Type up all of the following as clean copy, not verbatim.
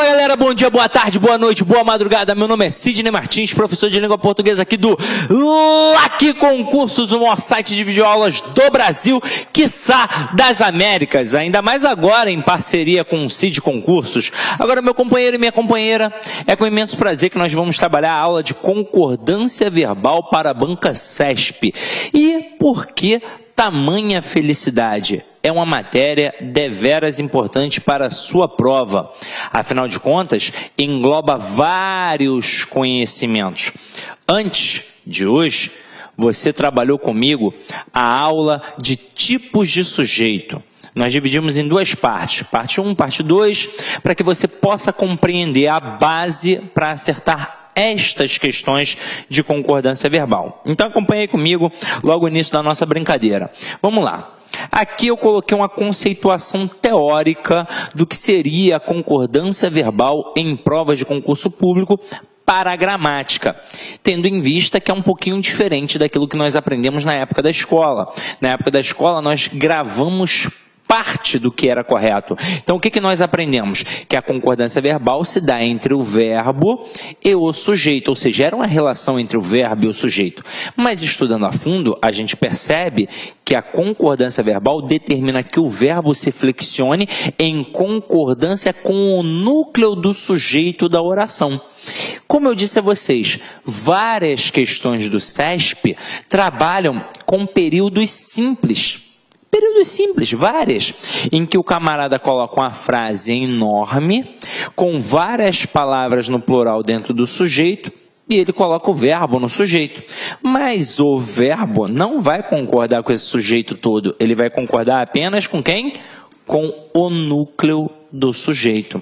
Fala galera, bom dia, boa tarde, boa noite, boa madrugada. Meu nome é Sidney Martins, professor de língua portuguesa aqui do Laqui Concursos, o maior site de videoaulas do Brasil, quiçá das Américas, ainda mais agora em parceria com o Cid Concursos. Agora, meu companheiro e minha companheira, é com imenso prazer que nós vamos trabalhar a aula de concordância verbal para a banca CESP. E por que tamanha felicidade? É uma matéria deveras importante para a sua prova. Afinal de contas, engloba vários conhecimentos. Antes de hoje, você trabalhou comigo a aula de tipos de sujeito. Nós dividimos em duas partes, parte 1, parte 2, para que você possa compreender a base para acertar estas questões de concordância verbal. Então acompanhe comigo logo o início da nossa brincadeira. Vamos lá. Aqui eu coloquei uma conceituação teórica do que seria a concordância verbal em provas de concurso público para a gramática, tendo em vista que é um pouquinho diferente daquilo que nós aprendemos na época da escola. Na época da escola nós gravamos parte do que era correto. Então, o que nós aprendemos? Que a concordância verbal se dá entre o verbo e o sujeito, ou seja, era uma relação entre o verbo e o sujeito. Mas, estudando a fundo, a gente percebe que a concordância verbal determina que o verbo se flexione em concordância com o núcleo do sujeito da oração. Como eu disse a vocês, várias questões do CESP trabalham com períodos simples. Períodos simples, várias, em que o camarada coloca uma frase enorme, com várias palavras no plural dentro do sujeito, e ele coloca o verbo no sujeito. Mas o verbo não vai concordar com esse sujeito todo, ele vai concordar apenas com quem? Com o núcleo do sujeito.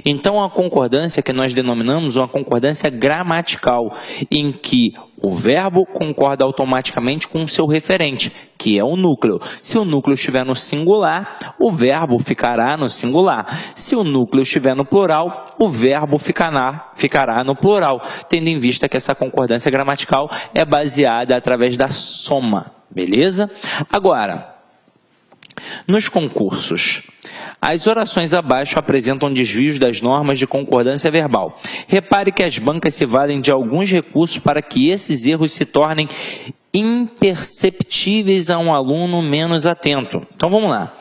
Então, a concordância que nós denominamos uma concordância gramatical, em que o verbo concorda automaticamente com o seu referente, que é o núcleo. Se o núcleo estiver no singular, o verbo ficará no singular. Se o núcleo estiver no plural, o verbo ficará no plural, tendo em vista que essa concordância gramatical é baseada através da soma. Beleza? Agora, nos concursos, as orações abaixo apresentam desvios das normas de concordância verbal. Repare que as bancas se valem de alguns recursos para que esses erros se tornem imperceptíveis a um aluno menos atento. Então vamos lá.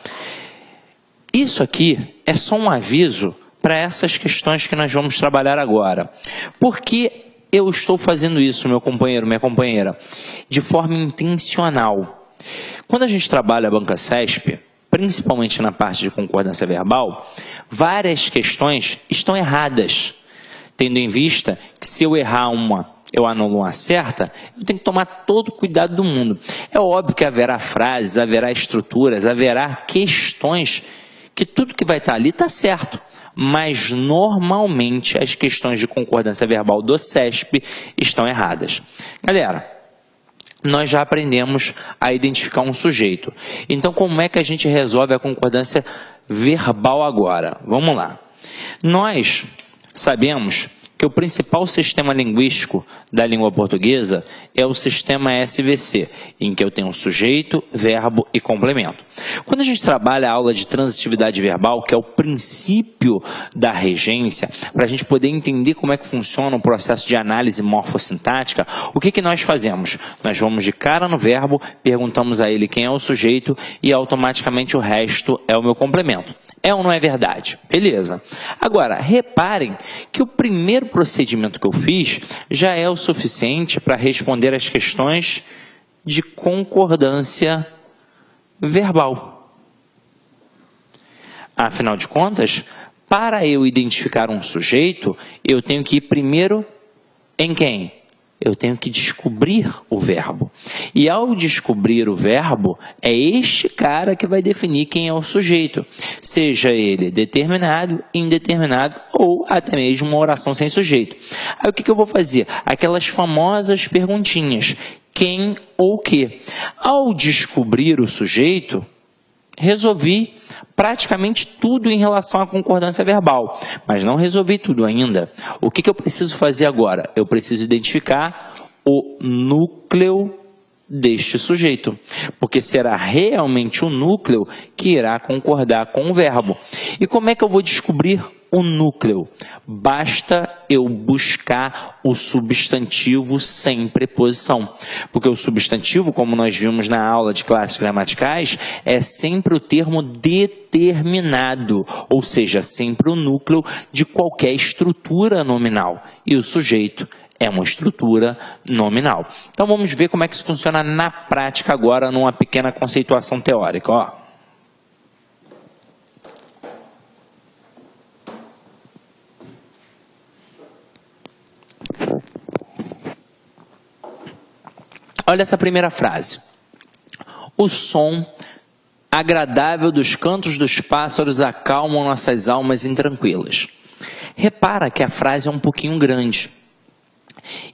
Isso aqui é só um aviso para essas questões que nós vamos trabalhar agora. Por que eu estou fazendo isso, meu companheiro, minha companheira? De forma intencional. Quando a gente trabalha a banca CESP, principalmente na parte de concordância verbal, várias questões estão erradas, tendo em vista que se eu errar uma, eu anulo uma certa, eu tenho que tomar todo o cuidado do mundo. É óbvio que haverá frases, haverá estruturas, haverá questões que tudo que vai estar ali está certo, mas normalmente as questões de concordância verbal do CESP estão erradas. Galera, nós já aprendemos a identificar um sujeito. Então, como é que a gente resolve a concordância verbal agora? Vamos lá. Nós sabemos que o principal sistema linguístico da língua portuguesa é o sistema SVC, em que eu tenho sujeito, verbo e complemento. Quando a gente trabalha a aula de transitividade verbal, que é o princípio da regência, para a gente poder entender como é que funciona o processo de análise morfossintática, o que nós fazemos? Nós vamos de cara no verbo, perguntamos a ele quem é o sujeito e automaticamente o resto é o meu complemento. É ou não é verdade? Beleza. Agora, reparem que o primeiro procedimento que eu fiz já é o suficiente para responder as questões de concordância verbal. Afinal de contas, para eu identificar um sujeito, eu tenho que ir primeiro em quem? Eu tenho que descobrir o verbo. E ao descobrir o verbo, é este cara que vai definir quem é o sujeito. Seja ele determinado, indeterminado ou até mesmo uma oração sem sujeito. Aí o que eu vou fazer? Aquelas famosas perguntinhas. Quem ou que? Ao descobrir o sujeito, resolvi praticamente tudo em relação à concordância verbal, mas não resolvi tudo ainda. O que eu preciso fazer agora? Eu preciso identificar o núcleo deste sujeito, porque será realmente o núcleo que irá concordar com o verbo. E como é que eu vou descobrir o núcleo. Basta eu buscar o substantivo sem preposição. Porque o substantivo, como nós vimos na aula de classes gramaticais, é sempre o termo determinado, ou seja, sempre o núcleo de qualquer estrutura nominal. E o sujeito é uma estrutura nominal. Então vamos ver como é que isso funciona na prática agora, numa pequena conceituação teórica. Ó. Olha essa primeira frase. O som agradável dos cantos dos pássaros acalmam nossas almas intranquilas. Repara que a frase é um pouquinho grande.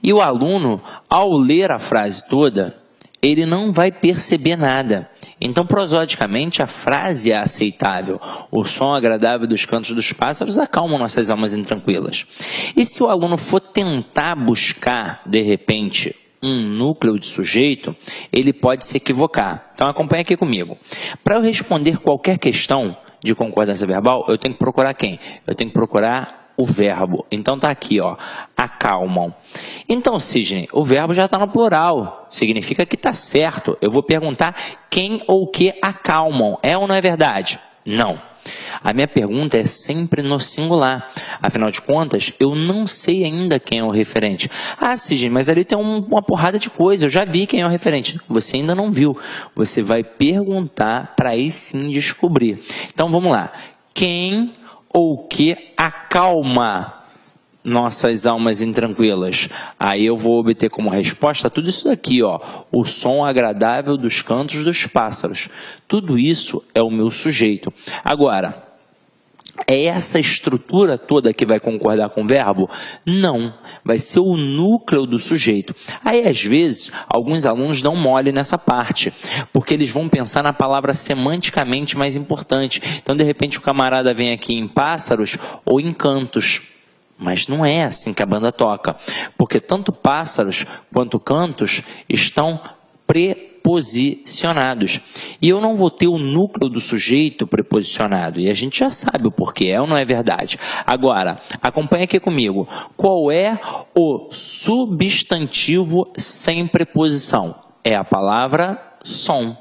E o aluno, ao ler a frase toda, ele não vai perceber nada. Então, prosodicamente, a frase é aceitável. O som agradável dos cantos dos pássaros acalma nossas almas intranquilas. E se o aluno for tentar buscar, de repente, um núcleo de sujeito, ele pode se equivocar. Então, acompanha aqui comigo. Para eu responder qualquer questão de concordância verbal, eu tenho que procurar quem? Eu tenho que procurar o verbo. Então está aqui, ó, acalmam. Então, Sidney, o verbo já está no plural. Significa que está certo. Eu vou perguntar quem ou que acalmam. É ou não é verdade? Não. A minha pergunta é sempre no singular. Afinal de contas, eu não sei ainda quem é o referente. Ah, Sidney, mas ali tem uma porrada de coisa. Eu já vi quem é o referente. Você ainda não viu. Você vai perguntar para aí sim descobrir. Então, vamos lá. Quem ou que acalma nossas almas intranquilas? Aí eu vou obter como resposta tudo isso daqui, ó. O som agradável dos cantos dos pássaros. Tudo isso é o meu sujeito. Agora, é essa estrutura toda que vai concordar com o verbo? Não, vai ser o núcleo do sujeito. Aí, às vezes, alguns alunos dão mole nessa parte, porque eles vão pensar na palavra semanticamente mais importante. Então, de repente, o camarada vem aqui em pássaros ou em cantos. Mas não é assim que a banda toca, porque tanto pássaros quanto cantos estão preposicionados. E eu não vou ter o núcleo do sujeito preposicionado. E a gente já sabe o porquê, é ou não é verdade? Agora, acompanha aqui comigo. Qual é o substantivo sem preposição? É a palavra som.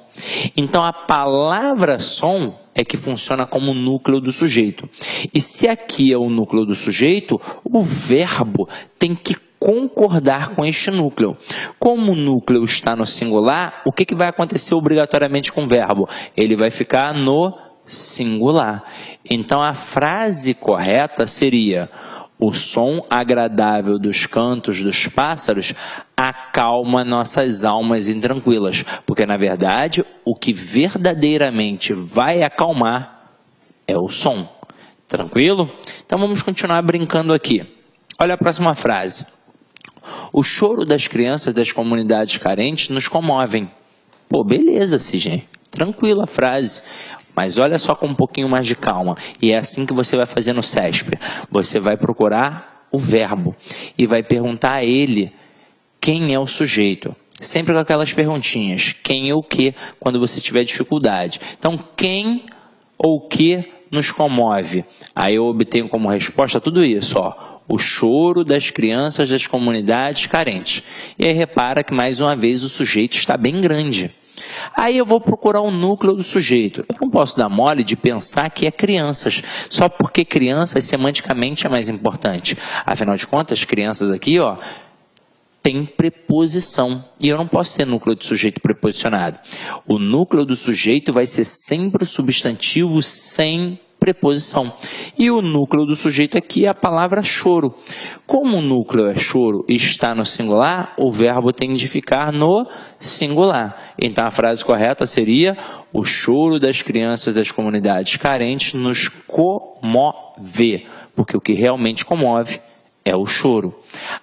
Então, a palavra som é que funciona como núcleo do sujeito. E se aqui é o núcleo do sujeito, o verbo tem que concordar com este núcleo. Como o núcleo está no singular, o que vai acontecer obrigatoriamente com o verbo? Ele vai ficar no singular. Então, a frase correta seria: o som agradável dos cantos dos pássaros acalma nossas almas intranquilas. Porque, na verdade, o que verdadeiramente vai acalmar é o som. Tranquilo? Então, vamos continuar brincando aqui. Olha a próxima frase. O choro das crianças das comunidades carentes nos comovem. Pô, beleza, Sidney. Tranquila a frase. Mas olha só com um pouquinho mais de calma. E é assim que você vai fazer no CESP. Você vai procurar o verbo e vai perguntar a ele quem é o sujeito. Sempre com aquelas perguntinhas. Quem ou que, quando você tiver dificuldade. Então, quem ou que nos comove? Aí eu obtenho como resposta tudo isso, ó. O choro das crianças das comunidades carentes. E aí repara que, mais uma vez, o sujeito está bem grande. Aí eu vou procurar o núcleo do sujeito. Eu não posso dar mole de pensar que é crianças, só porque crianças semanticamente é mais importante. Afinal de contas, crianças aqui, ó, tem preposição. E eu não posso ter núcleo de sujeito preposicionado. O núcleo do sujeito vai ser sempre o substantivo sem preposição. E o núcleo do sujeito aqui é a palavra choro. Como o núcleo é choro e está no singular, o verbo tem de ficar no singular. Então a frase correta seria: o choro das crianças das comunidades carentes nos comove. Porque o que realmente comove é o choro.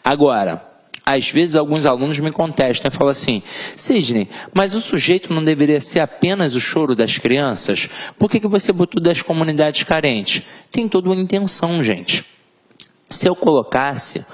Agora, às vezes alguns alunos me contestam e falam assim: Sidney, mas o sujeito não deveria ser apenas o choro das crianças? Por que você botou das comunidades carentes? Tem toda uma intenção, gente. Se eu colocasse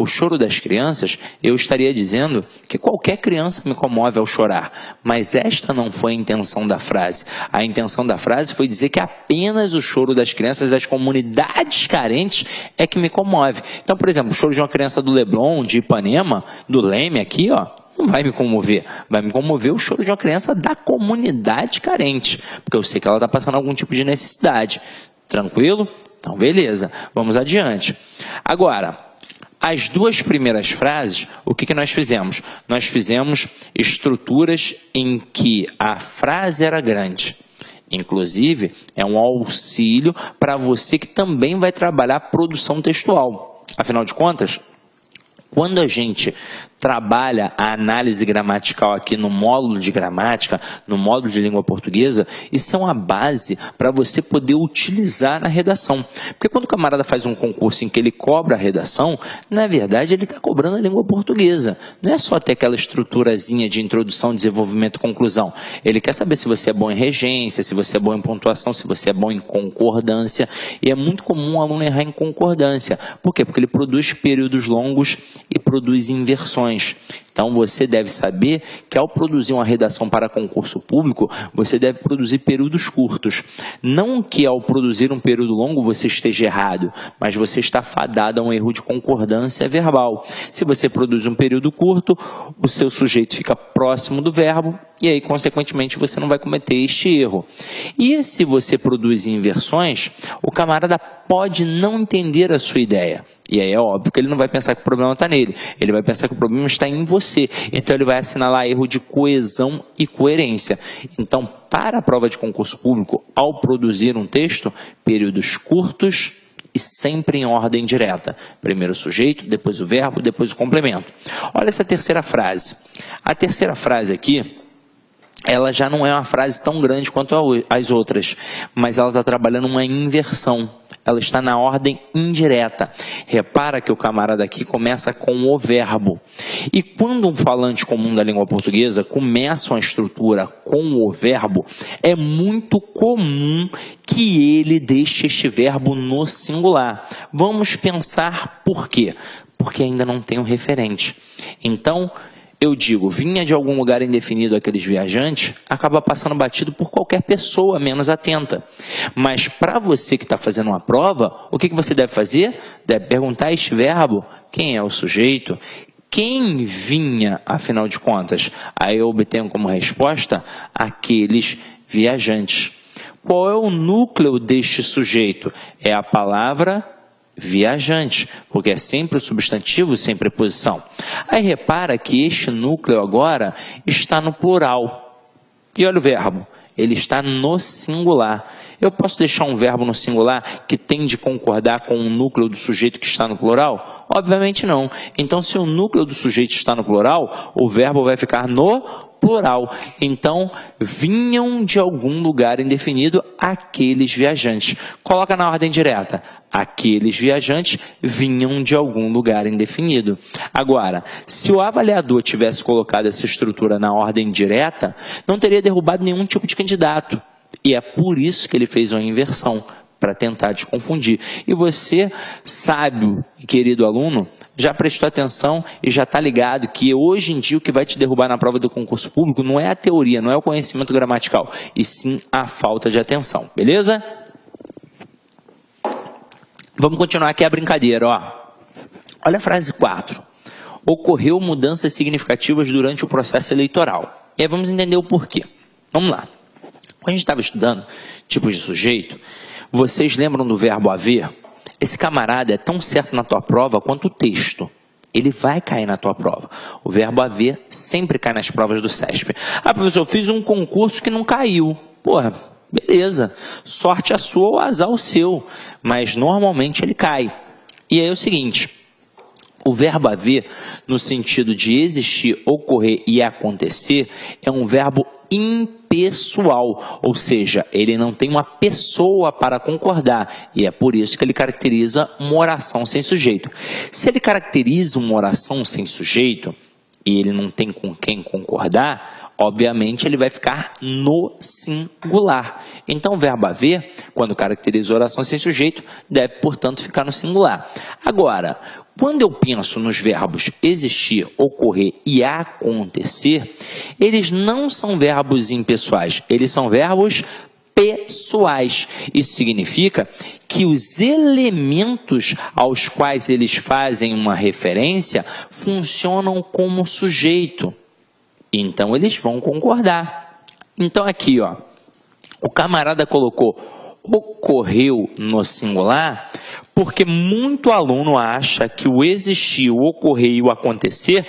o choro das crianças, eu estaria dizendo que qualquer criança me comove ao chorar, mas esta não foi a intenção da frase. A intenção da frase foi dizer que apenas o choro das crianças das comunidades carentes é que me comove. Então, por exemplo, o choro de uma criança do Leblon, de Ipanema, do Leme aqui, ó, não vai me comover. Vai me comover o choro de uma criança da comunidade carente, porque eu sei que ela está passando algum tipo de necessidade. Tranquilo? Então, beleza. Vamos adiante. Agora, as duas primeiras frases, o que nós fizemos? Nós fizemos estruturas em que a frase era grande. Inclusive, é um auxílio para você que também vai trabalhar produção textual. Afinal de contas, quando a gente trabalha a análise gramatical aqui no módulo de gramática, no módulo de língua portuguesa, isso é uma base para você poder utilizar na redação. Porque quando o camarada faz um concurso em que ele cobra a redação, na verdade ele está cobrando a língua portuguesa. Não é só ter aquela estruturazinha de introdução, desenvolvimento e conclusão. Ele quer saber se você é bom em regência, se você é bom em pontuação, se você é bom em concordância. E é muito comum o aluno errar em concordância. Por quê? Porque ele produz períodos longos e produz inversões. Então, você deve saber que ao produzir uma redação para concurso público, você deve produzir períodos curtos. Não que ao produzir um período longo você esteja errado, mas você está fadado a um erro de concordância verbal. Se você produz um período curto, o seu sujeito fica próximo do verbo e aí, consequentemente, você não vai cometer este erro. E se você produz inversões, o camarada pode não entender a sua ideia. E aí é óbvio que ele não vai pensar que o problema está nele. Ele vai pensar que o problema está em você. Então ele vai assinalar erro de coesão e coerência. Então, para a prova de concurso público, ao produzir um texto, períodos curtos e sempre em ordem direta. Primeiro o sujeito, depois o verbo, depois o complemento. Olha essa terceira frase. A terceira frase aqui, ela já não é uma frase tão grande quanto as outras, mas ela está trabalhando uma inversão. Ela está na ordem indireta. Repara que o camarada aqui começa com o verbo. E quando um falante comum da língua portuguesa começa uma estrutura com o verbo, é muito comum que ele deixe este verbo no singular. Vamos pensar por quê? Porque ainda não tem um referente. Então, eu digo, vinha de algum lugar indefinido aqueles viajantes, acaba passando batido por qualquer pessoa menos atenta. Mas para você que está fazendo uma prova, o que você deve fazer? Deve perguntar este verbo, quem é o sujeito? Quem vinha, afinal de contas? Aí eu obtenho como resposta aqueles viajantes. Qual é o núcleo deste sujeito? É a palavra viajante, porque é sempre o substantivo sem preposição. Aí repara que este núcleo agora está no plural. E olha o verbo, ele está no singular. Eu posso deixar um verbo no singular que tem de concordar com o núcleo do sujeito que está no plural? Obviamente não. Então, se o núcleo do sujeito está no plural, o verbo vai ficar no plural. Então, vinham de algum lugar indefinido aqueles viajantes. Coloca na ordem direta. Aqueles viajantes vinham de algum lugar indefinido. Agora, se o avaliador tivesse colocado essa estrutura na ordem direta, não teria derrubado nenhum tipo de candidato. E é por isso que ele fez uma inversão, para tentar te confundir. E você, sábio e querido aluno, já prestou atenção e já está ligado que hoje em dia o que vai te derrubar na prova do concurso público não é a teoria, não é o conhecimento gramatical, e sim a falta de atenção. Beleza? Vamos continuar aqui a brincadeira, ó. Olha a frase 4. Ocorreu mudanças significativas durante o processo eleitoral. E aí vamos entender o porquê. Vamos lá. Quando a gente estava estudando tipos de sujeito, vocês lembram do verbo haver? Esse camarada é tão certo na tua prova quanto o texto. Ele vai cair na tua prova. O verbo haver sempre cai nas provas do CESP. Ah, professor, eu fiz um concurso que não caiu. Porra, beleza. Sorte a sua ou azar o seu. Mas normalmente ele cai. E aí é o seguinte, o verbo haver, no sentido de existir, ocorrer e acontecer, é um verbo impessoal, ou seja, ele não tem uma pessoa para concordar, e é por isso que ele caracteriza uma oração sem sujeito. Se ele caracteriza uma oração sem sujeito, e ele não tem com quem concordar, obviamente ele vai ficar no singular. Então o verbo haver, quando caracteriza oração sem sujeito, deve, portanto, ficar no singular. Agora, quando eu penso nos verbos existir, ocorrer e acontecer, eles não são verbos impessoais, eles são verbos pessoais. Isso significa que os elementos aos quais eles fazem uma referência funcionam como sujeito. Então, eles vão concordar. Então, aqui, ó, o camarada colocou ocorreu no singular, porque muito aluno acha que o existir, o ocorrer e o acontecer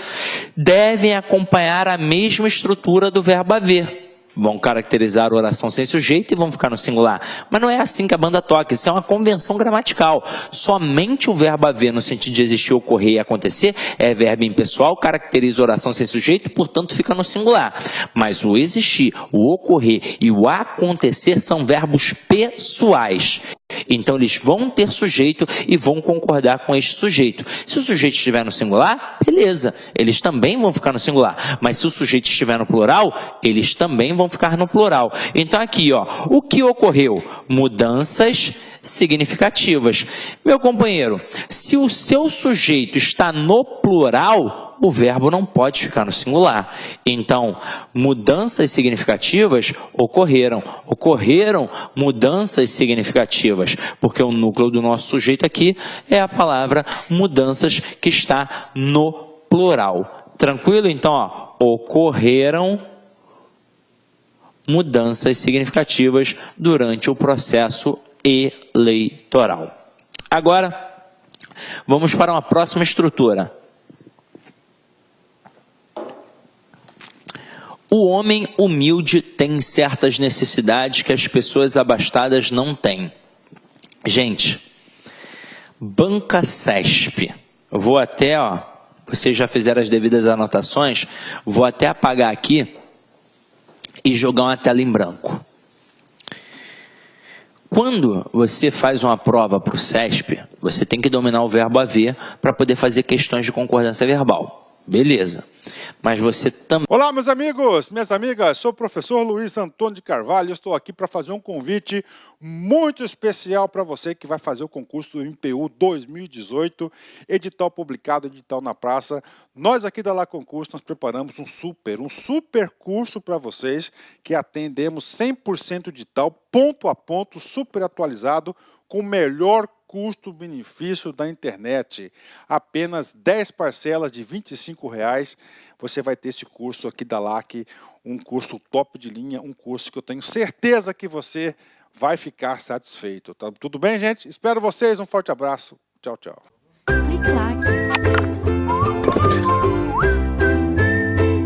devem acompanhar a mesma estrutura do verbo haver. Vão caracterizar a oração sem sujeito e vão ficar no singular. Mas não é assim que a banda toca, isso é uma convenção gramatical. Somente o verbo haver, no sentido de existir, ocorrer e acontecer, é verbo impessoal, caracteriza a oração sem sujeito, portanto fica no singular. Mas o existir, o ocorrer e o acontecer são verbos pessoais. Então eles vão ter sujeito e vão concordar com este sujeito. Se o sujeito estiver no singular, beleza, eles também vão ficar no singular. Mas se o sujeito estiver no plural, eles também vão ficar no plural. Então aqui, ó, o que ocorreu? Mudanças significativas. Meu companheiro, se o seu sujeito está no plural, o verbo não pode ficar no singular. Então, mudanças significativas ocorreram. Ocorreram mudanças significativas, porque o núcleo do nosso sujeito aqui é a palavra mudanças, que está no plural. Tranquilo? Então, ó, ocorreram mudanças significativas durante o processo eleitoral. Agora, vamos para uma próxima estrutura. O homem humilde tem certas necessidades que as pessoas abastadas não têm. Gente, banca CESP. Eu vou até, ó, vocês já fizeram as devidas anotações, vou até apagar aqui e jogar uma tela em branco. Quando você faz uma prova para o CESP, você tem que dominar o verbo haver para poder fazer questões de concordância verbal. Beleza. Mas você também... Olá, meus amigos, minhas amigas, sou o professor Luiz Antônio de Carvalho e estou aqui para fazer um convite muito especial para você que vai fazer o concurso do MPU 2018, edital publicado, edital na praça. Nós aqui da La Concurso, nós preparamos um super curso para vocês, que atendemos 100% edital, ponto a ponto, super atualizado, com o melhor custo-benefício da internet. Apenas 10 parcelas de R$ 25,00. Você vai ter esse curso aqui da LAC, um curso top de linha, um curso que eu tenho certeza que você vai ficar satisfeito. Tá tudo bem, gente? Espero vocês, um forte abraço. Tchau, tchau. Clique LAC.